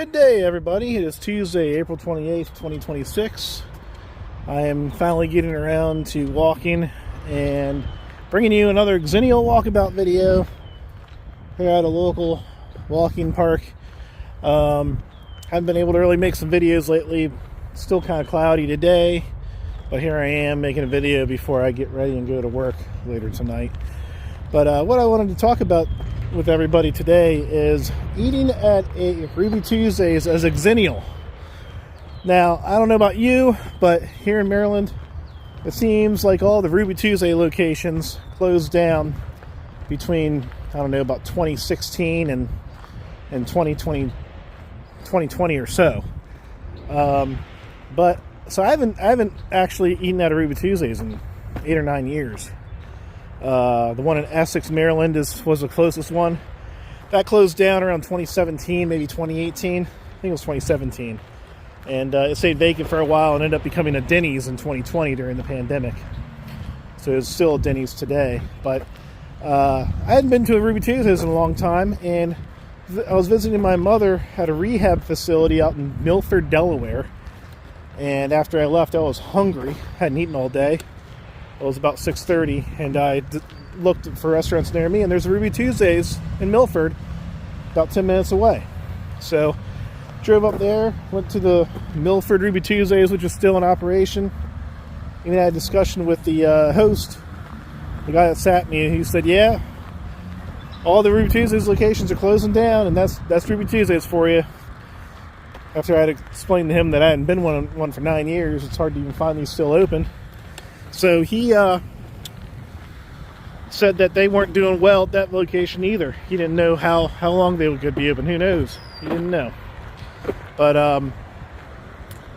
Good day, everybody. It is Tuesday, April 28th, 2026. I am finally getting around to walking and bringing you another Xennial walkabout video here at a local walking park. Haven't been able to really make some videos lately. Still kind of cloudy today, but here I am making a video before I get ready and go to work later tonight. But what I wanted to talk about with everybody today is eating at a Ruby Tuesdays as a Xennial. Now, I don't know about you, but here in Maryland, it seems like all the Ruby Tuesday locations closed down between, I don't know, about 2016 and 2020 or so. But so I haven't actually eaten at a Ruby Tuesdays in 8 or 9 years. The one in Essex, Maryland was the closest one. That closed down around 2017, maybe 2018. I think it was 2017. And it stayed vacant for a while and ended up becoming a Denny's in 2020 during the pandemic. So it's still a Denny's today. But I hadn't been to a Ruby Tuesdays in a long time, and I was visiting my mother at a rehab facility out in Milford, Delaware. And after I left, I was hungry. Hadn't eaten all day. It was about 6:30, and I looked for restaurants near me, and there's a Ruby Tuesdays in Milford, about 10 minutes away. So, drove up there, went to the Milford Ruby Tuesdays, which is still in operation. Even had a discussion with the host, the guy that sat me, and he said, yeah, all the Ruby Tuesdays locations are closing down, and that's Ruby Tuesdays for you. After I had explained to him that I hadn't been one for 9 years, it's hard to even find these still open. So he said that they weren't doing well at that location either. He didn't know how long they could be open. Who knows? He didn't know. But I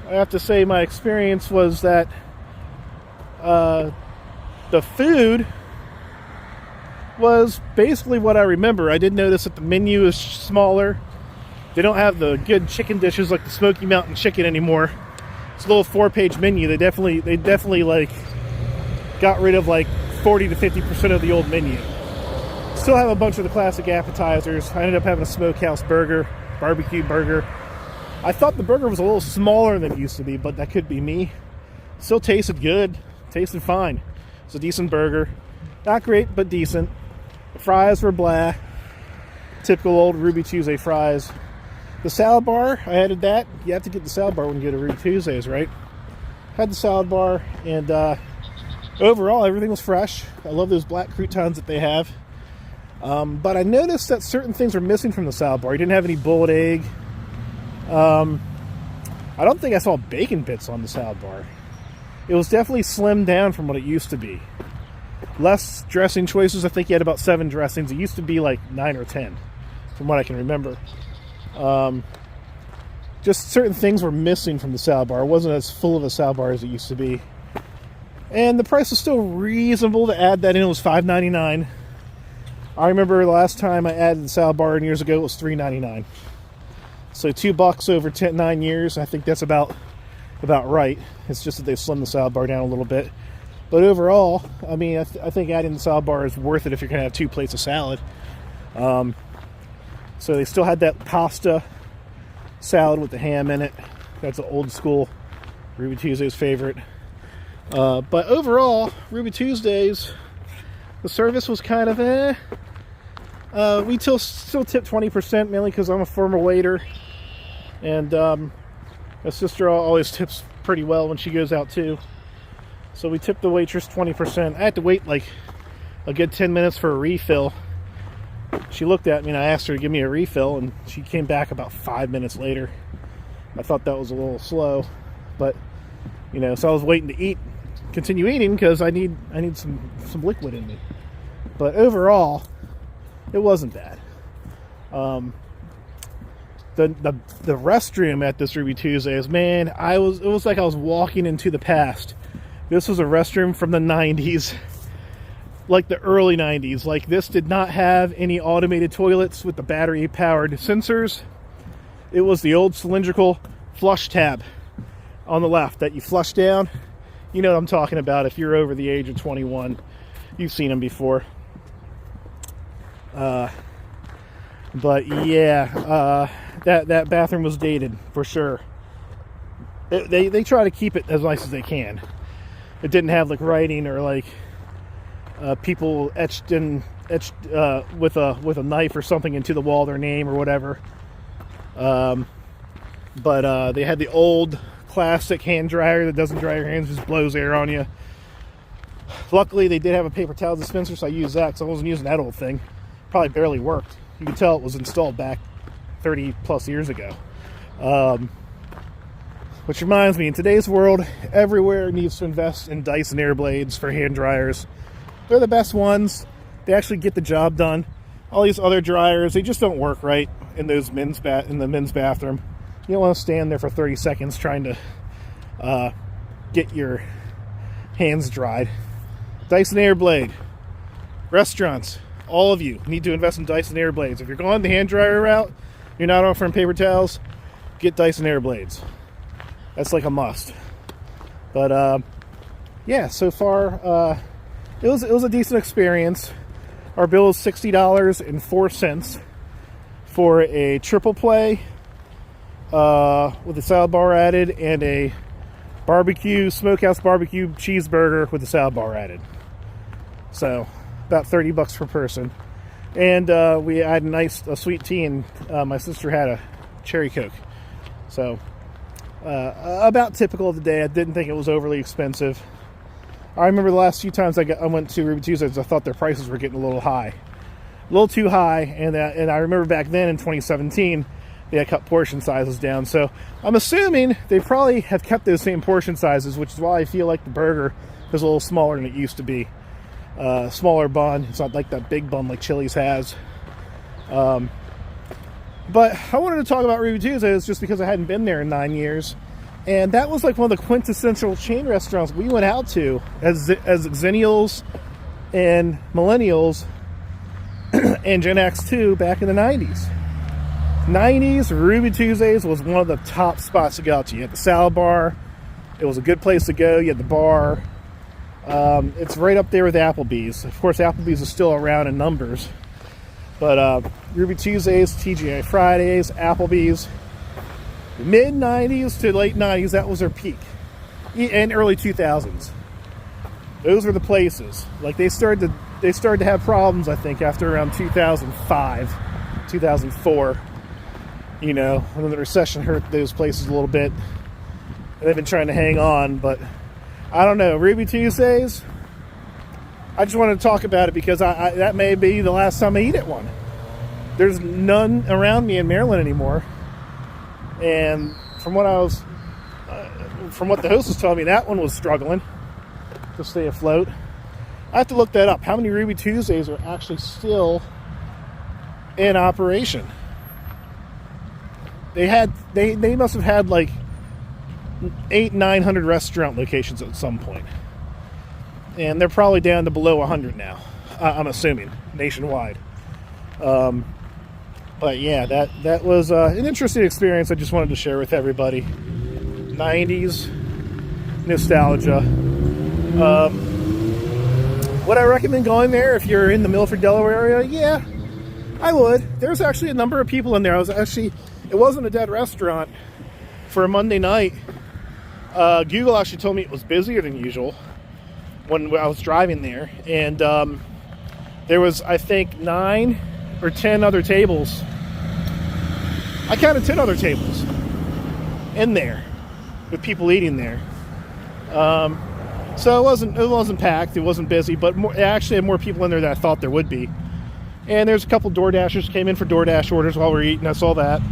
have to say my experience was that the food was basically what I remember. I did notice that the menu is smaller. They don't have the good chicken dishes like the Smoky Mountain Chicken anymore. It's a little 4-page menu. They definitely like got rid of like 40 to 50% of the old menu. Still have a bunch of the classic appetizers. I ended up having a smokehouse burger, barbecue burger. I thought the burger was a little smaller than it used to be, but that could be me. Still tasted good, tasted fine. It's a decent burger. Not great, but decent. The fries were blah. Typical old Ruby Tuesday fries. The salad bar, I added that. You have to get the salad bar when you go to Ruby Tuesdays, right? Had the salad bar, and overall, everything was fresh. I love those black croutons that they have. But I noticed that certain things were missing from the salad bar. You didn't have any bullet egg. I don't think I saw bacon bits on the salad bar. It was definitely slimmed down from what it used to be. Less dressing choices. I think you had about 7 dressings. It used to be like 9 or 10, from what I can remember. Just certain things were missing from the salad bar. It wasn't as full of a salad bar as it used to be. And the price was still reasonable to add that in. It was $5.99. I remember the last time I added the salad bar years ago, it was $3.99. So $2 over 9 years. I think that's about right. It's just that they've slimmed the salad bar down a little bit. But overall, I mean, I think adding the salad bar is worth it if you're going to have 2 plates of salad. So they still had that pasta salad with the ham in it. That's an old school Ruby Tuesdays favorite. But overall, Ruby Tuesdays, the service was kind of we still tip 20%, mainly because I'm a former waiter. And my sister always tips pretty well when she goes out too. So we tipped the waitress 20%. I had to wait like a good 10 minutes for a refill. She looked at me and I asked her to give me a refill, and she came back about 5 minutes later. I thought that was a little slow, but so I was waiting to continue eating because I need some liquid in me. But overall, it wasn't bad. The restroom at this Ruby Tuesdays, man, it was like I was walking into the past. This was a restroom from the 90s. Like the early 90s. Like, this did not have any automated toilets with the battery powered sensors. It was the old cylindrical flush tab on the left that you flush down. You know what I'm talking about. If you're over the age of 21, you've seen them before. But yeah, that bathroom was dated for sure. They try to keep it as nice as they can. It didn't have like writing or like people etched with a knife or something into the wall, their name or whatever. But they had the old classic hand dryer that doesn't dry your hands, just blows air on you. Luckily, they did have a paper towel dispenser, so I used that because I wasn't using that old thing. Probably barely worked. You can tell it was installed back 30 plus years ago. Which reminds me, in today's world, everywhere needs to invest in Dyson Airblades for hand dryers. They're the best ones. They actually get the job done. All these other dryers, they just don't work right in those in the men's bathroom. You don't want to stand there for 30 seconds trying to get your hands dried. Dyson Airblade. Restaurants, all of you need to invest in Dyson Airblades. If you're going the hand dryer route, you're not offering paper towels, get Dyson Airblades. That's like a must. But yeah, so far it was a decent experience. Our bill was $60.04 for a triple play with a salad bar added and a smokehouse barbecue cheeseburger with a salad bar added. So about $30 per person. And we had a sweet tea, and my sister had a cherry Coke. So about typical of the day. I didn't think it was overly expensive. I remember the last few times I went to Ruby Tuesdays, I thought their prices were getting a little high. A little too high, and I remember back then in 2017, they had cut portion sizes down. So I'm assuming they probably have kept those same portion sizes, which is why I feel like the burger is a little smaller than it used to be. Smaller bun. It's not like that big bun like Chili's has. But I wanted to talk about Ruby Tuesdays just because I hadn't been there in 9 years. And that was like one of the quintessential chain restaurants we went out to as Xennials and Millennials and Gen X too back in the 90s. 90s, Ruby Tuesdays was one of the top spots to go out to. You had the salad bar. It was a good place to go. You had the bar. It's right up there with Applebee's. Of course, Applebee's is still around in numbers. But Ruby Tuesdays, TGI Fridays, Applebee's, mid-90s to late 90s, that was their peak. And early 2000s. Those were the places. Like they started to have problems, I think, after around 2005, 2004. You know, when the recession hurt those places a little bit. And they've been trying to hang on, but I don't know. Ruby Tuesdays, I just wanted to talk about it because that may be the last time I eat at one. There's none around me in Maryland anymore. And from what the host was telling me, that one was struggling to stay afloat. I have to look that up. How many Ruby Tuesdays are actually still in operation? They must have had like 800-900 restaurant locations at some point. And they're probably down to below 100 now, I'm assuming, nationwide. But yeah, that was an interesting experience I just wanted to share with everybody. 90s nostalgia. Would I recommend going there if you're in the Milford, Delaware area? Yeah, I would. There's actually a number of people in there. It wasn't a dead restaurant for a Monday night. Google actually told me it was busier than usual when I was driving there. And there was, I think, 9 or 10 other tables. I counted 10 other tables in there with people eating there. So it wasn't packed. It wasn't busy, but it actually had more people in there than I thought there would be. And there's a couple DoorDashers came in for DoorDash orders while we were eating. I saw that.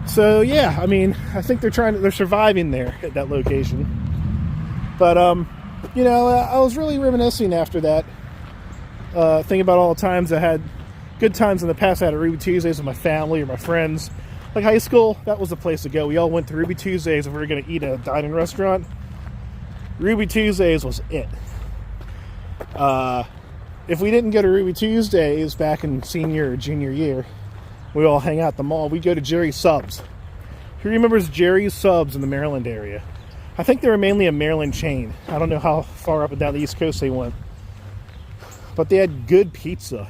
So yeah, I mean, I think they're surviving there at that location. But you know, I was really reminiscing after that, thinking about all the times I had good times in the past. I had a Ruby Tuesdays with my family or my friends. Like high school, that was the place to go. We all went to Ruby Tuesdays if we were going to eat at a dining restaurant. Ruby Tuesdays was it. If we didn't go to Ruby Tuesdays back in senior or junior year, we all hang out at the mall. We'd go to Jerry's Subs. Who remembers Jerry's Subs in the Maryland area? I think they were mainly a Maryland chain. I don't know how far up and down the East Coast they went. But they had good pizza.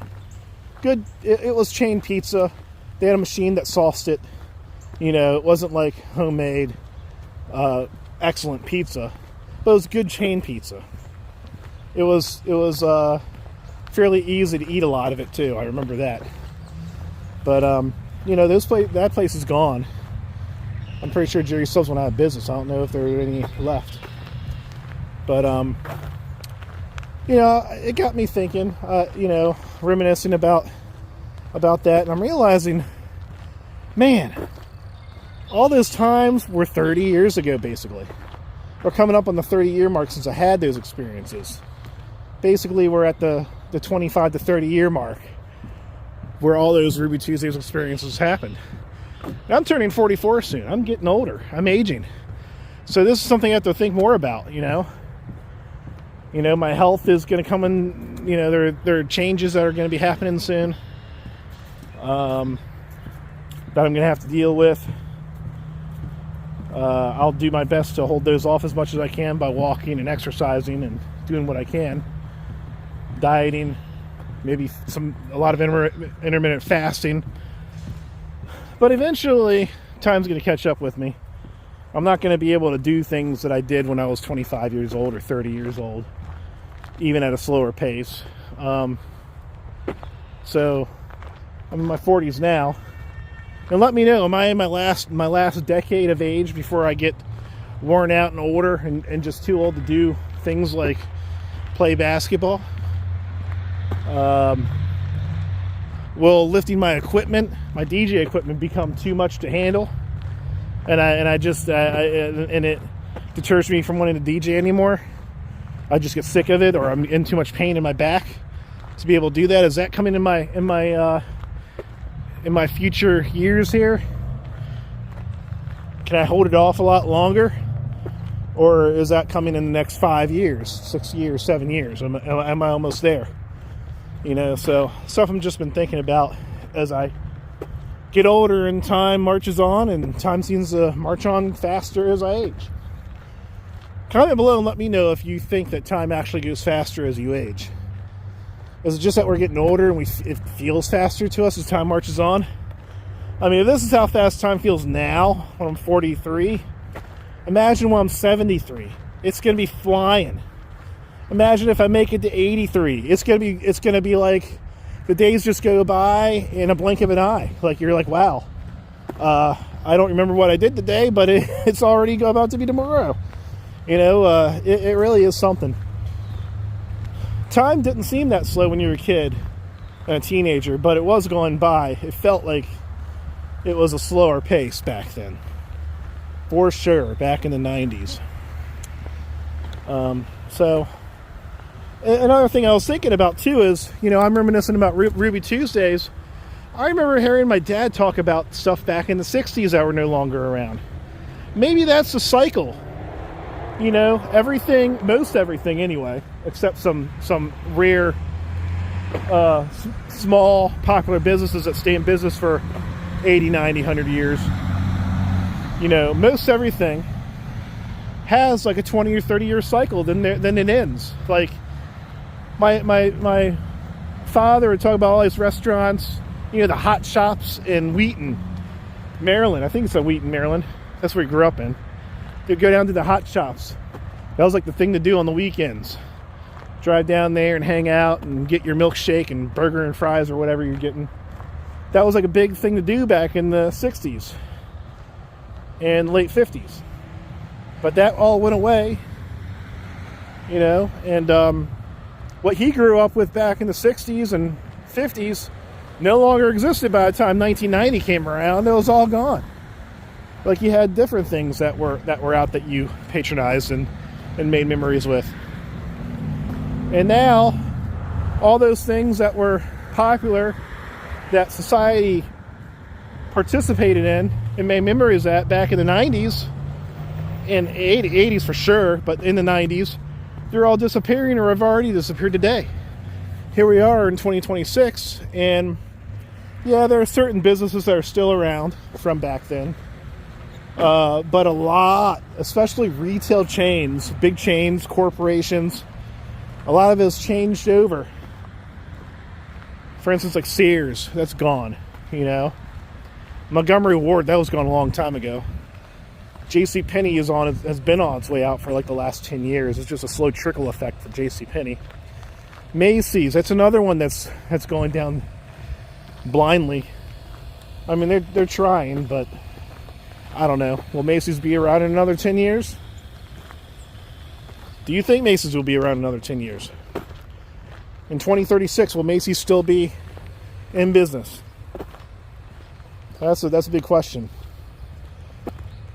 good. It was chain pizza. They had a machine that sauced it. It wasn't like homemade, excellent pizza, but it was good chain pizza. It was fairly easy to eat a lot of it too. I remember that. But that place is gone. I'm pretty sure Jerry Stubbs went out of business. I don't know if there are any left. But it got me thinking. Reminiscing about that, and I'm realizing, man, all those times were 30 years ago, basically. We're coming up on the 30-year mark since I had those experiences. Basically, we're at the 25 to 30-year mark where all those Ruby Tuesdays experiences happened. And I'm turning 44 soon. I'm getting older. I'm aging. So this is something I have to think more about, my health is going to come in, there are changes that are going to be happening soon that I'm going to have to deal with. I'll do my best to hold those off as much as I can by walking and exercising and doing what I can. Dieting, maybe a lot of intermittent fasting. But eventually, time's going to catch up with me. I'm not going to be able to do things that I did when I was 25 years old or 30 years old, even at a slower pace. So, I'm in my 40s now. And let me know, am I in my last decade of age before I get worn out and older and just too old to do things like play basketball? Will lifting my equipment, my DJ equipment, become too much to handle? And it deters me from wanting to DJ anymore? I just get sick of it, or I'm in too much pain in my back to be able to do that? Is that coming in my future years here? Can I hold it off a lot longer? Or is that coming in the next 5 years, 6 years, 7 years? Am I almost there? So stuff I've just been thinking about as I get older and time marches on, and time seems to march on faster as I age. Comment below and let me know if you think that time actually goes faster as you age. Is it just that we're getting older and it feels faster to us as time marches on? I mean, if this is how fast time feels now when I'm 43, imagine when I'm 73. It's going to be flying. Imagine if I make it to 83. It's going to be like the days just go by in a blink of an eye. Like, you're like, wow, I don't remember what I did today, but it's already about to be tomorrow. It really is something. Time didn't seem that slow when you were a kid and a teenager, but it was going by. It felt like it was a slower pace back then. For sure, back in the 90s. So, another thing I was thinking about too is, I'm reminiscing about Ruby Tuesdays. I remember hearing my dad talk about stuff back in the 60s that were no longer around. Maybe that's the cycle. Most everything anyway, except some rare, small, popular businesses that stay in business for 80, 90, 100 years. Most everything has like a 20 or 30 year cycle, then it ends. Like, my father would talk about all these restaurants, the hot shops in Wheaton, Maryland. I think it's in Wheaton, Maryland. That's where he grew up in. They'd go down to the hot shops. That was like the thing to do on the weekends. Drive down there and hang out and get your milkshake and burger and fries or whatever you're getting. That was like a big thing to do back in the 60s and late 50s. But that all went away, and what he grew up with back in the 60s and 50s no longer existed by the time 1990 came around. It was all gone. Like, you had different things that were out that you patronized and made memories with. And now, all those things that were popular, that society participated in and made memories at back in the 90s, and 80s for sure, but in the 90s, they're all disappearing or have already disappeared today. Here we are in 2026, and yeah, there are certain businesses that are still around from back then. But a lot, especially retail chains, big chains, corporations, a lot of it has changed over. For instance, like Sears, that's gone, you know. Montgomery Ward, that was gone a long time ago. JCPenney has been on its way out for like the last 10 years. It's just a slow trickle effect for JCPenney. Macy's, that's another one that's going down blindly. I mean, they're trying, but I don't know. Will Macy's be around in another 10 years? Do you think Macy's will be around another 10 years? In 2036, will Macy's still be in business? That's a big question.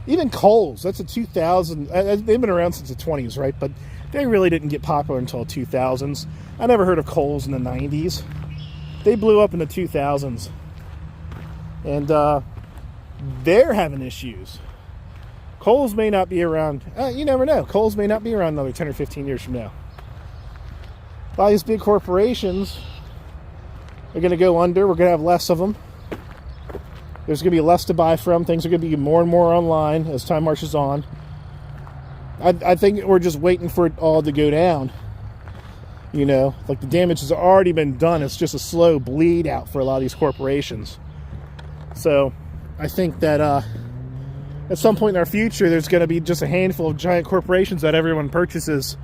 Even Kohl's, that's a 2000. They've been around since the 20s, right? But they really didn't get popular until 2000s. I never heard of Kohl's in the 90s. They blew up in the 2000s. And they're having issues. Kohl's may not be around. You never know. Kohl's may not be around another 10 or 15 years from now. A lot of these big corporations are going to go under. We're going to have less of them. There's going to be less to buy from. Things are going to be more and more online as time marches on. I think we're just waiting for it all to go down. You know, like the damage has already been done. It's just a slow bleed out for a lot of these corporations. So I think that at some point in our future, there's going to be just a handful of giant corporations that everyone purchases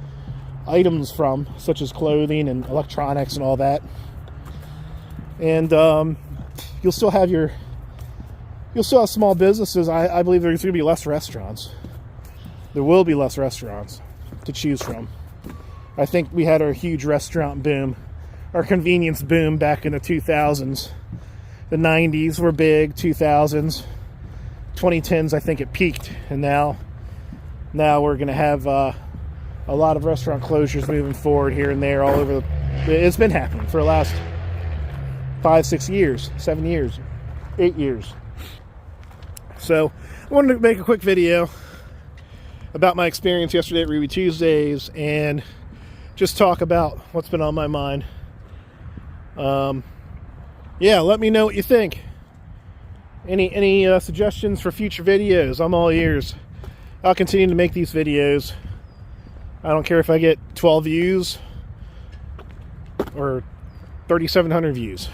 items from, such as clothing and electronics and all that. And you'll still have small businesses. I believe there's going to be less restaurants. There will be less restaurants to choose from. I think we had our huge restaurant boom, our convenience boom back in the 2000s. The 90s were big, 2000s. 2010s, I think it peaked. And now we're going to have a lot of restaurant closures moving forward here and there all over. It's been happening for the last 5, 6 years, 7 years, 8 years. So I wanted to make a quick video about my experience yesterday at Ruby Tuesdays and just talk about what's been on my mind. Yeah, let me know what you think. Any suggestions for future videos? I'm all ears. I'll continue to make these videos. I don't care if I get 12 views or 3,700 views.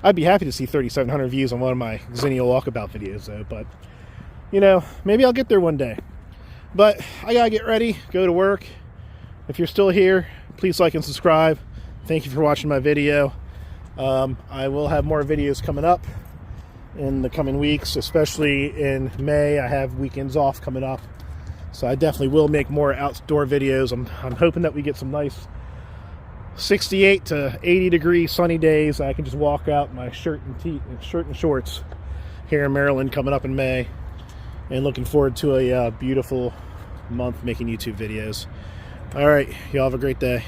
I'd be happy to see 3,700 views on one of my Xennial walkabout videos, though. But, you know, maybe I'll get there one day. But I gotta get ready, go to work. If you're still here, please like and subscribe. Thank you for watching my video. I will have more videos coming up in the coming weeks, especially in May. I have weekends off coming up, so I definitely will make more outdoor videos. I'm hoping that we get some nice 68 to 80 degree sunny days. I can just walk out in my shirt and shorts here in Maryland coming up in May, and looking forward to a beautiful month making YouTube videos. All right, y'all have a great day.